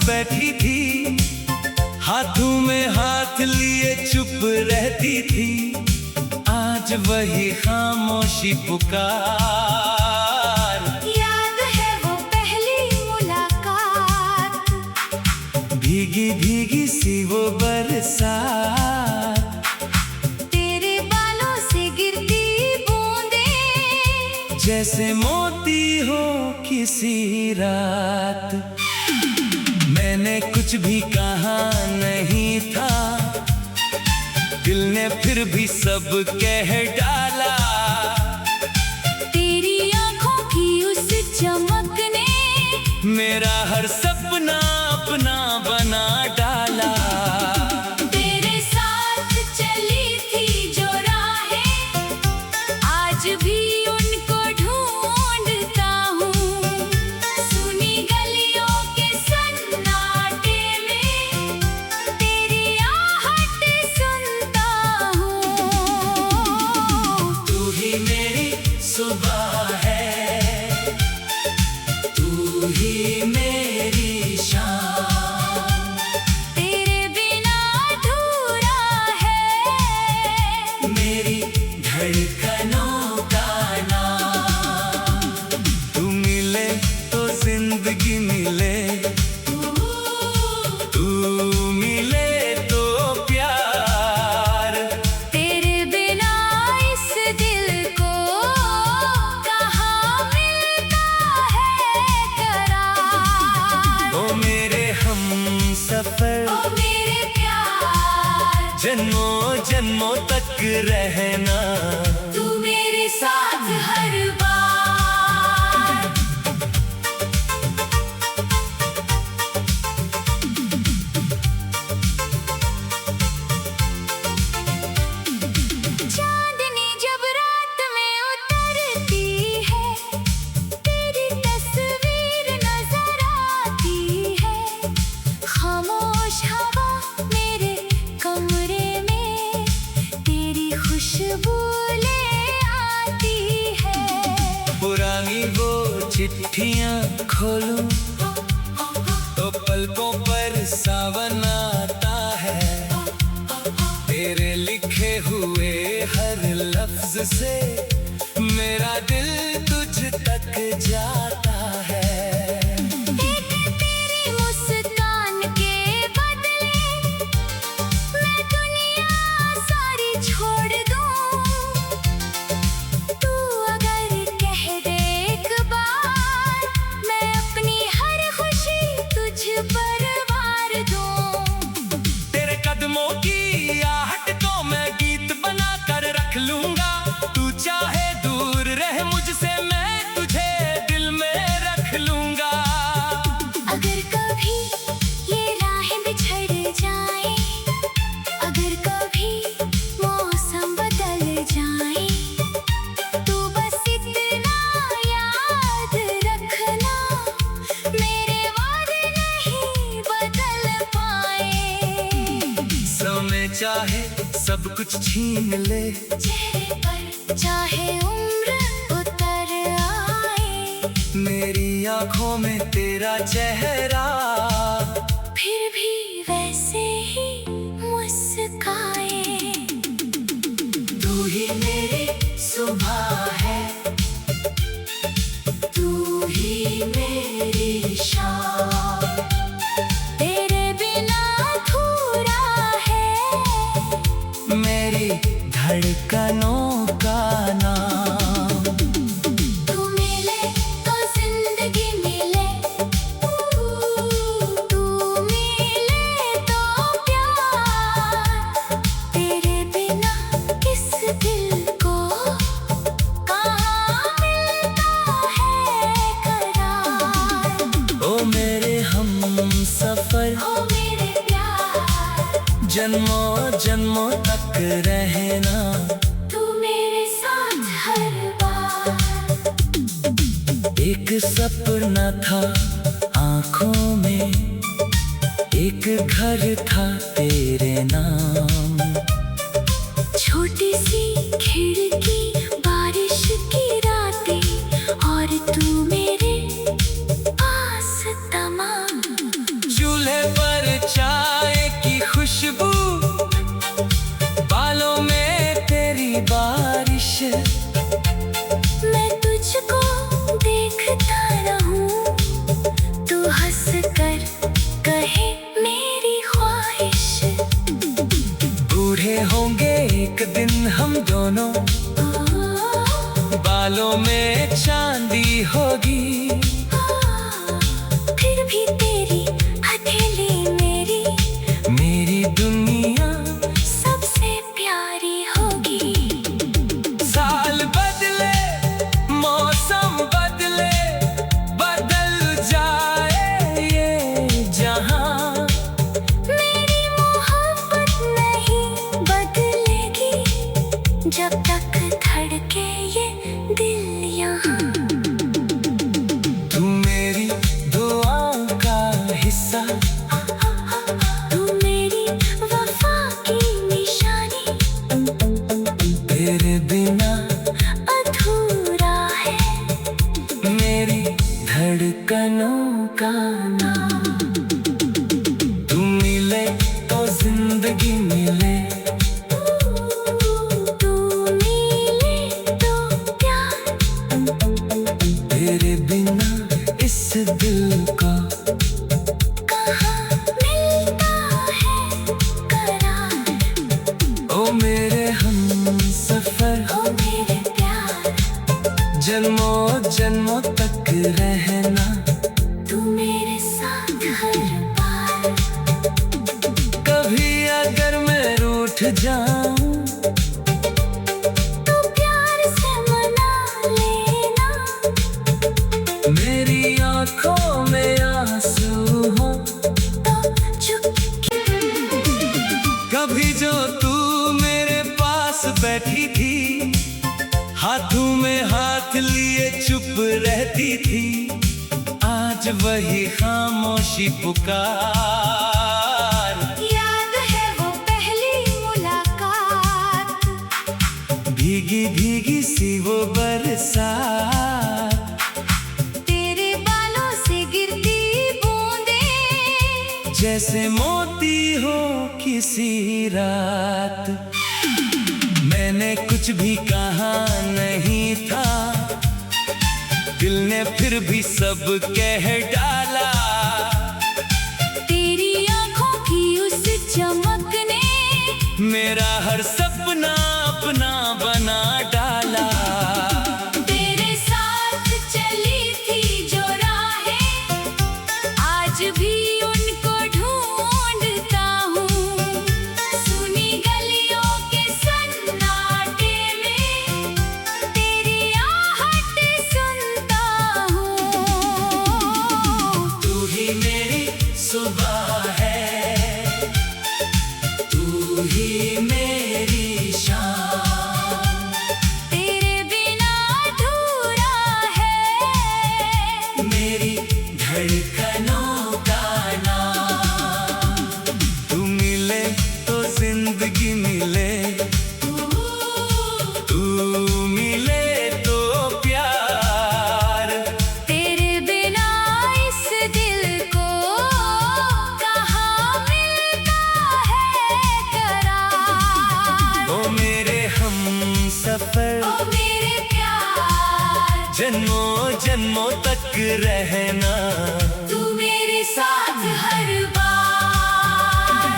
बैठी थी, हाथों में हाथ लिए चुप रहती थी। आज वही खामोशी पुकार, याद है वो पहली मुलाकात, भीगी भीगी सी वो बरसात, तेरे बालों से गिरती बूंदें, जैसे मोती हो किसी रात। मैंने कुछ भी कहा नहीं था, दिल ने फिर भी सब कह डाला। तेरी आंखों की उस चमक ने मेरा हर सपना अपना बना डाला। तेरे साथ चली थी जो राहें, आज भी उनको ढूंढता हूँ। सुनी गलियों के सन्नाटे में तेरी आहट सुनता हूँ। तू ही मेरी सुबह है, तू ही मेरी शाम, तेरे बिना अधूरा है मेरी धड़कनों का नाम। तू मिले तो जिंदगी मिले, तू मिले तो प्यार। तेरे बिना इस दिल को कहाँ मिलता है करार। ओ मेरे हमसफर, ओ मेरे प्यार, जन्मों जन्मों तक रहना, तू मेरे साथ हर बार। चांदनी जब रात में उतरती है, तेरी तस्वीर नजर आती है। खामोश हवा मेरे कमरे में तेरी खुशबू ले आती है। पुरानी वो चिट्ठियां खोलूं तो पलकों पर सावन आता है। तेरे लिखे हुए हर लफ्ज से मेरा दिल तुझ तक जाता है। एक तेरी मुस्कान के बदले मैं दुनिया सारी छोड़ दूं। तू अगर कह दे एक बार, मैं अपनी हर खुशी तुझ पर वार दूं। तेरे कदमों की आहट को मैं गीत बना कर रख लूंगा। तू चाहे दूर रह मुझसे, मैं तुझे दिल में रख लूंगा। अगर कभी ये राहें बिछड़ जाएं, अगर कभी मौसम बदल जाए, तू बस इतना याद रखना, मेरे वादे नहीं बदल पाए। समय चाहे सब कुछ छीन ले, चेहरे पर चाहे उम्र उतर आए, मेरी आंखों में तेरा चेहरा फिर भी वैसे ही मुस्काए। तू ही मेरी सुबह है, तू ही मेरी शाम, तेरे बिना अधूरा है मेरी धड़कनों का नाम। तू मिले तो जिंदगी मिले, तू मिले तो प्यार। तेरे बिना किस दिल को कहाँ मिलता है करार। ओ मेरे हमसफर, ओ मेरे प्यार, जन्मों जन्मों तक रहना, तू मेरे साथ हर बार। एक सपना था आंखों में, एक घर था तेरे नाम। छोटी सी खिड़की, बारिश की रातें और तू मेरे पास तमाम। चूल्हे मेरी बारिश, मैं तुझको देखता रहूं, तू हंस कर कहे मेरी ख्वाहिश। बूढ़े होंगे एक दिन हम दोनों, बालों में चांदी होगी, फिर भी तेरी हथेली मेरी, मेरी दुनिया सबसे प्यारी होगी। साल बदले, मौसम बदले, बदल जाए ये जहां, मेरी मोहब्बत नहीं बदलेगी, जब तक धड़के ये दिल यहाँ। तू मेरी दुआ का हिस्सा, तू मेरी वफा की निशानी, तेरे बिना अधूरा है मेरी धड़कनों का नाम। तू मिले तो जिंदगी मिले, तू मिले तो प्यार, तेरे बिना इस दिल को कहाँ मिलता है करार। ओ मेरे हम सफर, ओ मेरे प्यार, जन्मों जन्मों तक रहना, तू मेरे साथ हर बार। कभी अगर मैं रूठ जाऊं, तू प्यार से मना लेना, मेरी आंखों में आंसू हो, तो चुप। कभी जो तू मेरे पास बैठी थी, हाथों में हाथ लिए चुप रहती थी, आज वही खामोशी पुकार। याद है वो पहली मुलाकात, भीगी भीगी सी वो बरसात, तेरे बालों से गिरती बूंदें, जैसे मोती हो किसी रात। मैंने कुछ भी कहा नहीं था, दिल ने फिर भी सब कह डाला, तेरी आंखों की उस चमक ने मेरा हर सपना अपना बना डाला। तेरे साथ चली थी जो राहें, आज भी उनको ढूंढता हूँ, सुनी गलियों के सन्नाटे में तेरी आहट सुनता हूँ। तू ही मेरी सुबह है, तू ही मेरी शाम, तेरे बिना अधूरा है मेरी धड़कनों का नाम। तू मिले तो जिंदगी मिले, तू मिले तो प्यार, तेरे बिना इस दिल को कहाँ मिलता है करार। ओ मेरे हम सफर, ओ मेरे प्यार, जन्मों जन्मों तक रहना, तू मेरे साथ हर बार।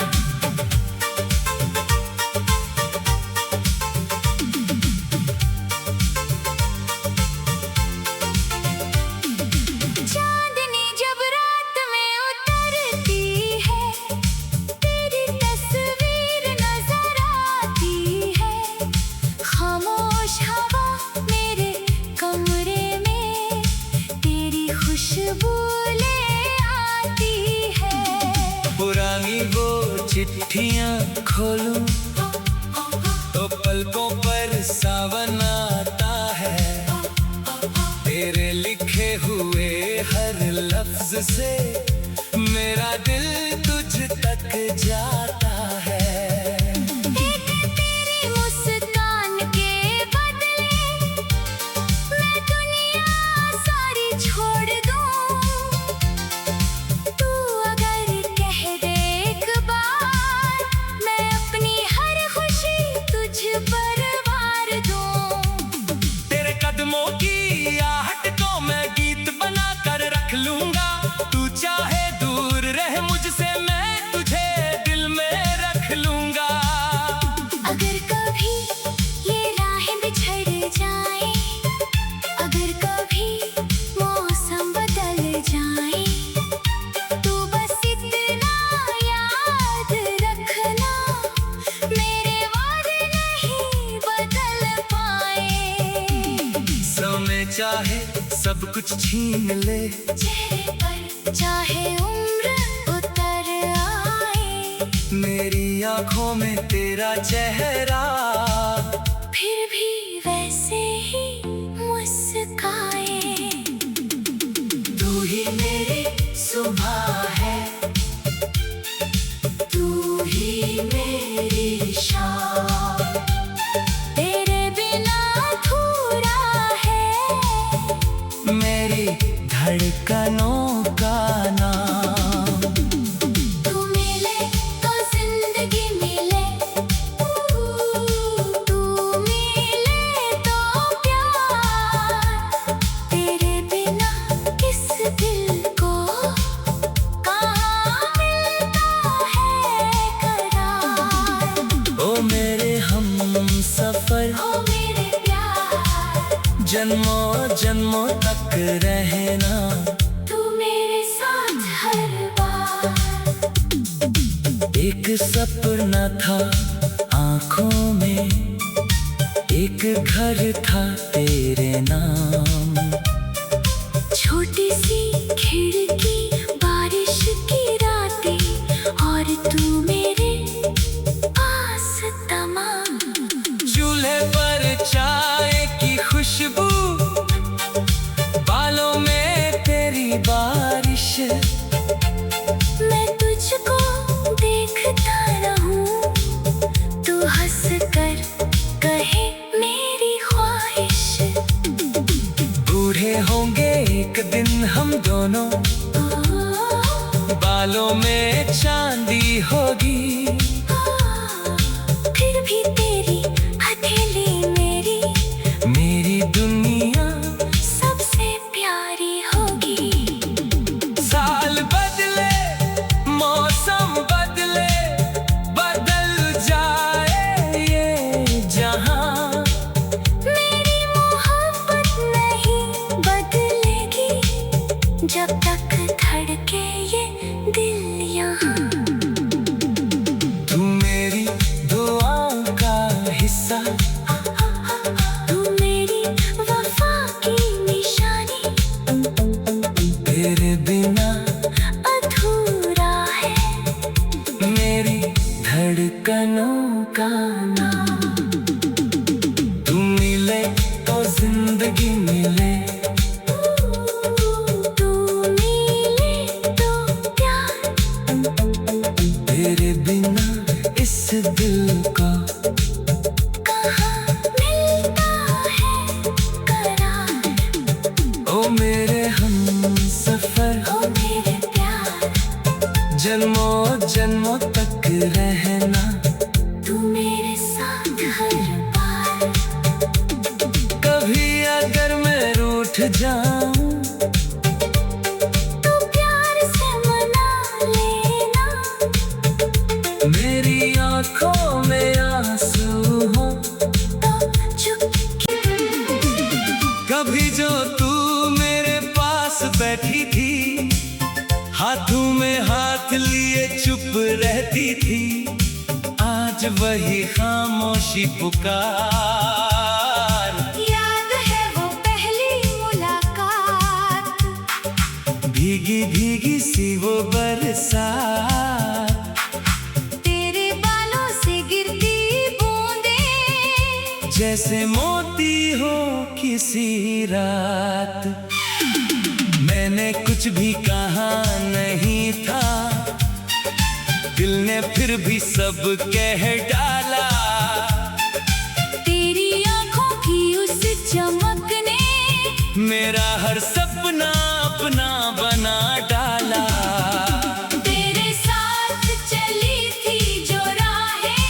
चांदनी जब रात में उतरती है, तेरी तस्वीर नजर आती है, खामोश हवा मेरे कमरे में तेरी खुशबू ले आती है। पुरानी वो चिट्ठियां खोलूं तो पलकों पर सावन आता है, तेरे लिखे हुए हर लफ्ज से मेरा दिल तुझ तक जाता है। एक तेरी मुस्कान के बदले मैं दुनिया सारी छोड़ दूं, तू अगर कह दे एक बार मैं अपनी हर खुशी तुझ पर वार सब कुछ छीन ले। चेहरे पर चाहे उम्र उतर आए, मेरी आंखों में तेरा चेहरा फिर भी वैसे ही मुस्काए। तू ही मेरी सुबह है, तू ही मेरी शाम, तेरे बिना अधूरा है मेरी धड़कनों का नाम। तू मिले तो जिंदगी मिले, तू मिले तो प्यार, तेरे बिना किस दिल को कहाँ मिलता है करार। ओ मेरे हमसफर, ओ मेरे प्यार, जन्मों जन्मों तक रहना। तू मेरे साथ हर बार। एक सपना था आंखों में, एक घर था तेरे नाम। छोटी सी खिड़की, बारिश की रातें और तू मेरे पास तमाम। चूल्हे पर चाय की खुशबू, बालों में तेरी बारिश। मैं तुझको देखता रहूं, तू हंस कर कहे मेरी ख्वाहिश। बूढ़े होंगे एक दिन हम दोनों, बालों में चांदी होगी। फिर भी तेरी हथेली मेरी, मेरी दुनिया सबसे प्यारी होगी। साल बदले, मौसम बदले, बदल जाए ये जहां, मेरी मोहब्बत नहीं बदलेगी जब तक धड़के ये दिल यहाँ। तू मेरी दुआओं का हिस्सा, तू मेरी वफा की निशानी, तेरे बिना अधूरा है मेरी धड़कनों का नाम। तू मिले तो जिंदगी मिले, तू मिले तो प्यार, तेरे बिना इस दिल को कहाँ मिलता है करार। ओ मेरे हमसफर, ओ मेरे प्यार, जन्मों जन्मों तक रहना। तू मेरे साथ हर बार। कभी अगर मैं रूठ जाऊं, तू प्यार से मना लेना, मेरी आंखों में आंसू हो। तो चुपके कभी जो तू मेरे पास बैठी थी, हाथों में हाथ लिए चुप रहती थी, आज वही खामोशी पुकार। याद है वो पहली मुलाकात, भीगी भीगी सी वो बरसात, तेरे बालों से गिरती बूंदें, जैसे मोती हो किसी रात। मैंने कुछ भी कहा नहीं था, दिल ने फिर भी सब कह डाला। तेरी आंखों की उस चमक ने मेरा हर सपना अपना बना डाला। तेरे साथ चली थी जो राहें,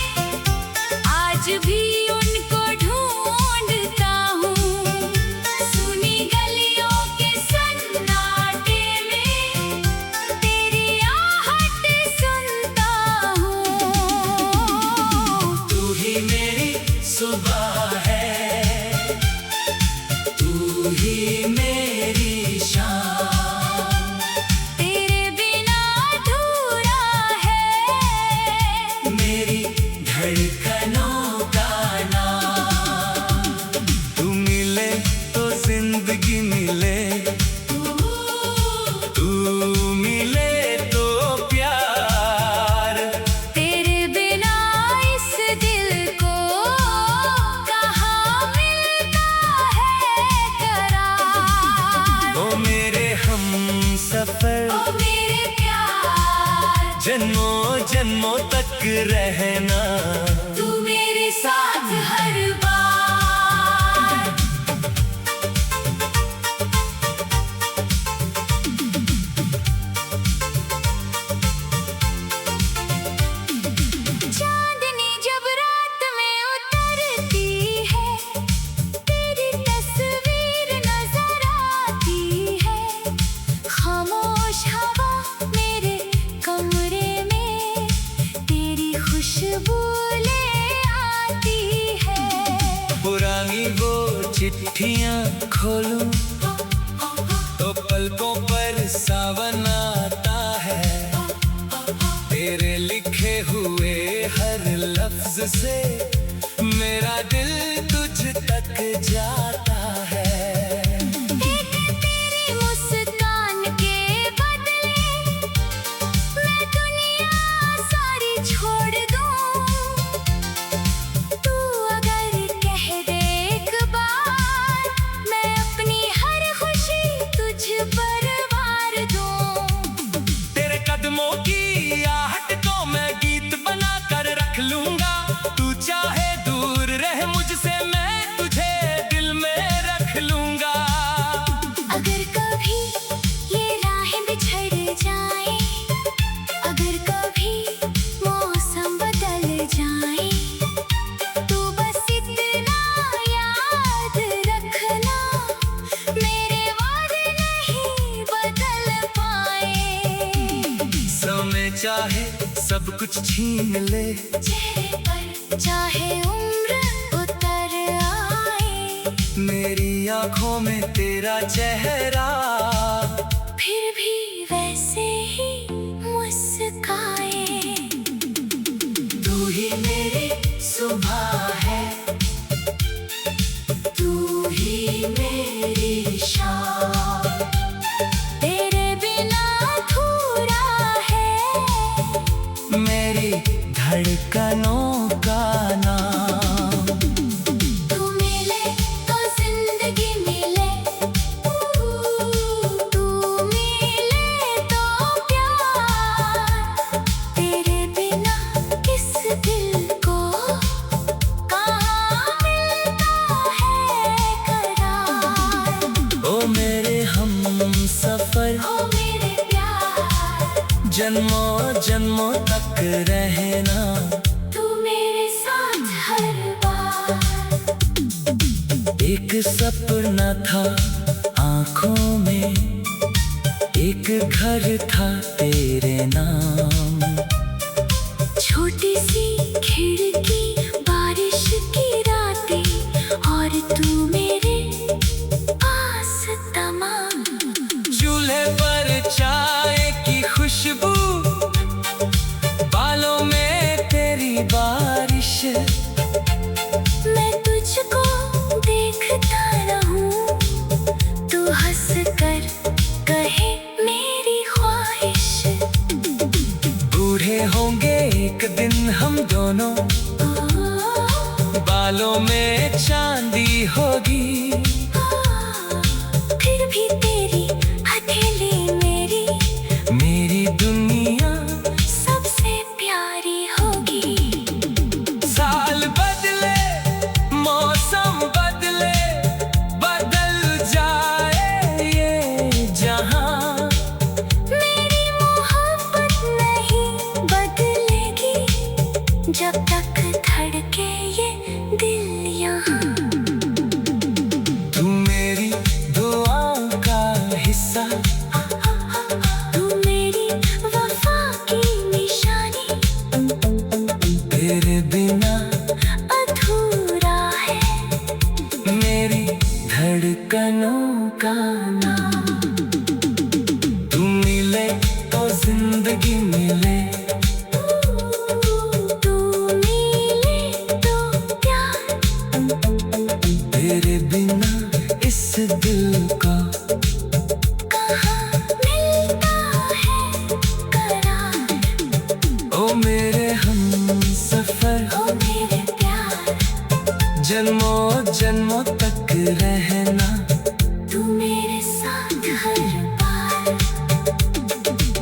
आज भी उनको ढूंढता हूँ। सुनी गलियों के सन्नाटे में तेरी आहट सुनता हूँ। तू ही मेरी सुबह है, तू ही मेरी शाम, जन्मों जन्मों तक रहना तू मेरे साथ हर बार। चांदनी जब रात में उतरती है, तेरी तस्वीर नजर आती है। खामोश हवा मेरे कमरे में तेरी खुशबू ले आती है। पुरानी वो चिट्ठियां खोलूं तो पलकों पर सावन आता है। तेरे लिखे हुए हर लफ्ज से मेरा दिल तुझ तक जाता है। एक तेरी मुस्कान के बदले मैं दुनिया सारी छोड़ दूं। तू अगर कह दे एक बार, मैं अपनी हर खुशी तुझ पर वार दूं। तेरे कदमों की आहट को मैं गीत बना कर रख लूंगा। तू चाहे दूर रह मुझसे, मैं तुझे दिल में रख लूंगा। अगर कभी ये राहें बिछड़ जाएं, अगर कभी मौसम बदल जाए, तू बस इतना याद रखना, मेरे वादे नहीं बदल पाए। समय चाहे सब कुछ छीन ले, चेहरे पर चाहे उम्र उतर आए, मेरी आंखों में तेरा चेहरा फिर भी वैसे ही मुस्काए। तू ही मेरी सुबह है, तू ही मेरी शाम, तेरे बिना अधूरा है मेरी धड़कनों का नाम। तू मिले तो जिंदगी मिले, तू मिले तो प्यार। तेरे बिना इस दिल को कहाँ मिलता है करार। ओ मेरे हमसफर, ओ मेरे प्यार, जन्मों जन्मों तक रहना तू मेरे साथ हर बार। एक सपना था आंखों में, एक घर था तेरे नाम। छोटी सी खिड़की, बारिश की रातें और तू मेरे पास तमाम। चूल्हे पर चाय की खुशबू, बालों में तेरी बारिश। मैं तुझको देखता रहूं, तू हंस कर कहे मेरी ख्वाहिश। बूढ़े होंगे एक दिन हम दोनों, बालों में चांदी होगी। फिर भी तेरी हथेली मेरी दुनिया सबसे प्यारी होगी। साल बदले, मौसम बदले, बदल जाए ये जहां, मेरी मोहब्बत नहीं बदलेगी जब तक धड़के ये दिल यहाँ। तू मेरी दुआओं का हिस्सा, तू मेरी वफा की निशानी, तेरे बिना अधूरा है मेरी धड़कनों का नाम। तू मिले तो जिंदगी मिले, तू मिले तो प्यार। तेरे बिना इस दिल को कहाँ मिलता है करार। ओ मेरे हमसफर, ओ मेरे प्यार, जन्मों जन्मों तक रहना तू मेरे साथ हर बार।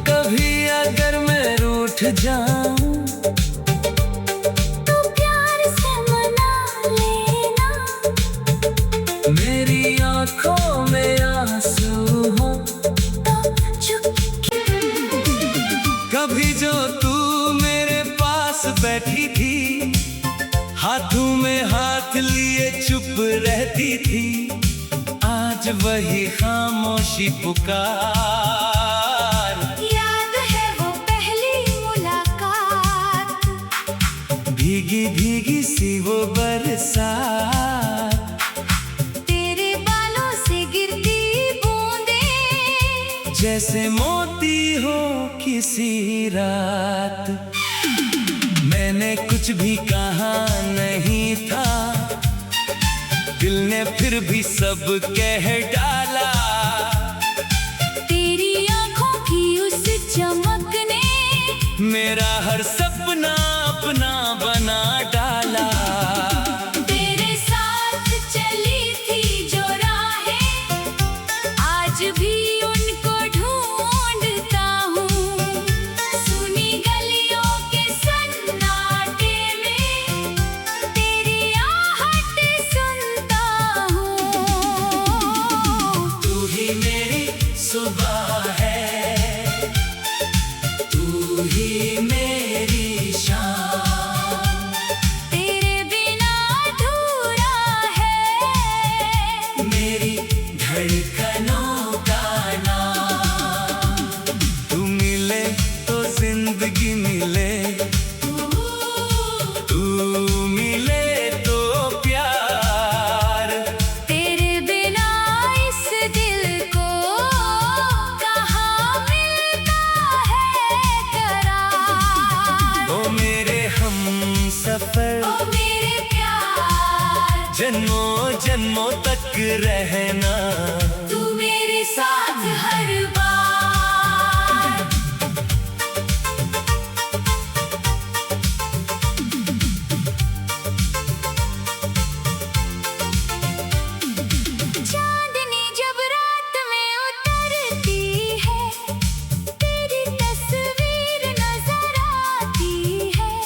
कभी अगर मैं रूठ जाऊं, तू प्यार से मना लेना, मेरी आंखों में आंसू हो। तो चुप। कभी जो तू मेरे पास बैठी थी, हाथों में हाथ लिए चुप रहती थी, आज वही खामोशी पुकार। याद है वो पहली मुलाकात, भीगी भीगी सी वो बरसात, तेरे बालों से गिरती बूंदें, जैसे मोती हो किसी रात। मैंने कुछ भी कहा नहीं था, दिल ने फिर भी सब कह डाला। तेरी आंखों की उस चमक ने मेरा हर सपना अपना बना डाला। तेरे साथ चली थी जो राहें, आज भी उनको ढूंढता हूँ। सुनी गलियों के सन्नाटे में तेरी आहट सुनता हूँ। तू ही मेरी सुबह है, तू ही मेरी शाम, तेरे बिना अधूरा है मेरी धड़कनों का नाम। तू मिले तो जिंदगी मिले, तू मिले तो प्यार। तेरे बिना इस दिल को कहाँ मिलता है करार। ओ मेरे हमसफर, ओ मेरे प्यार, जन्मों जन्मों तक रहना, तू मेरे साथ हर बार। चांदनी जब रात में उतरती है, तेरी तस्वीर नजर आती है।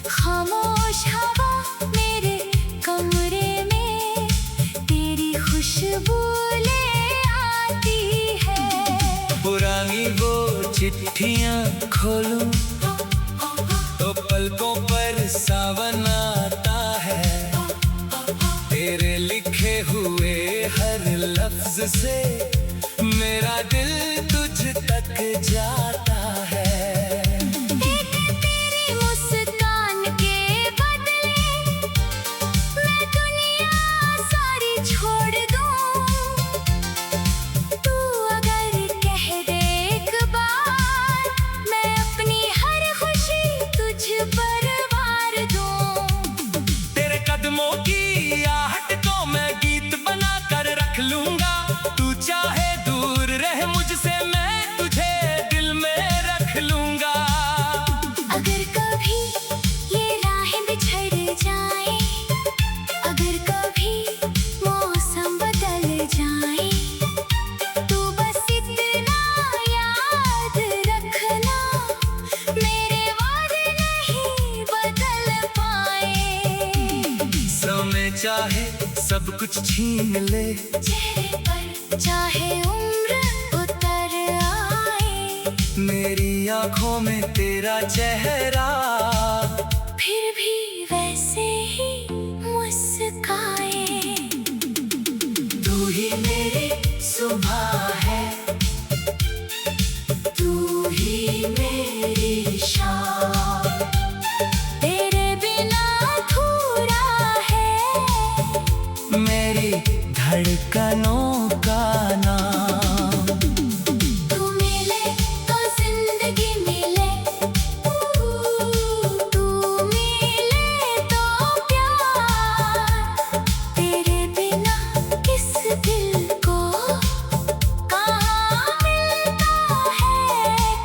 खामोश हवा मेरे कमरे में तेरी खुशबू ले आती है। पुरानी वो चिट्ठियां खोलूं तो पलकों पर सावन आता है। तेरे लिखे हुए हर लफ्ज से मेरा दिल तुझ तक जाता है। एक तेरी मुस्कान के बदले मैं दुनिया सारी छोड़ दूं। तू अगर कह दे एक बार, मैं अपनी हर खुशी तुझ पर वार दूं। तेरे कदमों की आहट को मैं गीत बना कर रख लूंगा। तू चाहे दूर रह मुझसे, मैं तुझे दिल में रख लूंगा। अगर कभी ये राहें बिछड़ जाएं, अगर कभी मौसम बदल जाए, तू बस इतना याद रखना, मेरे वादे नहीं बदल पाए। समय चाहे सब कुछ छीन ले, चेहरे पर चाहे उम्र उतर आए, मेरी आंखों में तेरा चेहरा फिर भी वैसे ही मुस्काए। तू ही मेरी सुबह है, तू ही मेरी शाम, तेरे बिना अधूरा है मेरी धड़कनों का नाम। तू मिले तो जिंदगी मिले, तू मिले तो प्यार। तेरे बिना किस दिल को कहाँ मिलता है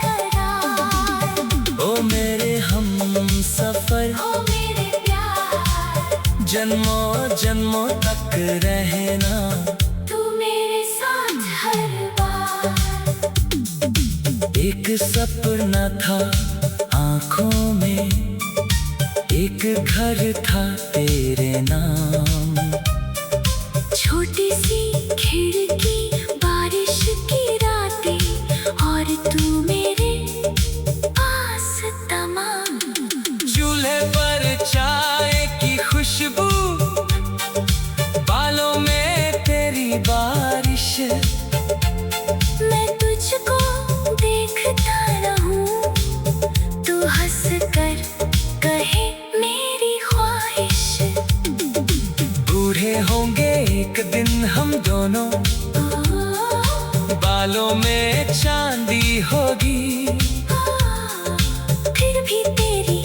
करार। ओ मेरे हमसफर, ओ मेरे प्यार, जन्मों जन्मों तक रहना, तू मेरे साथ हर बार। एक सपना था आँखों में एक घर था तेरे नाम। छोटी सी खिड़की, बारिश की रातें, और तू मेरे पास तमाम। चूल्हे पर चाय की खुशबू, बालों में तेरी बारिश। मैं तुझको देखता रहूं, तू हंस कर कहे मेरी ख्वाहिश। बूढ़े होंगे एक दिन हम दोनों, बालों में चांदी होगी। फिर भी तेरी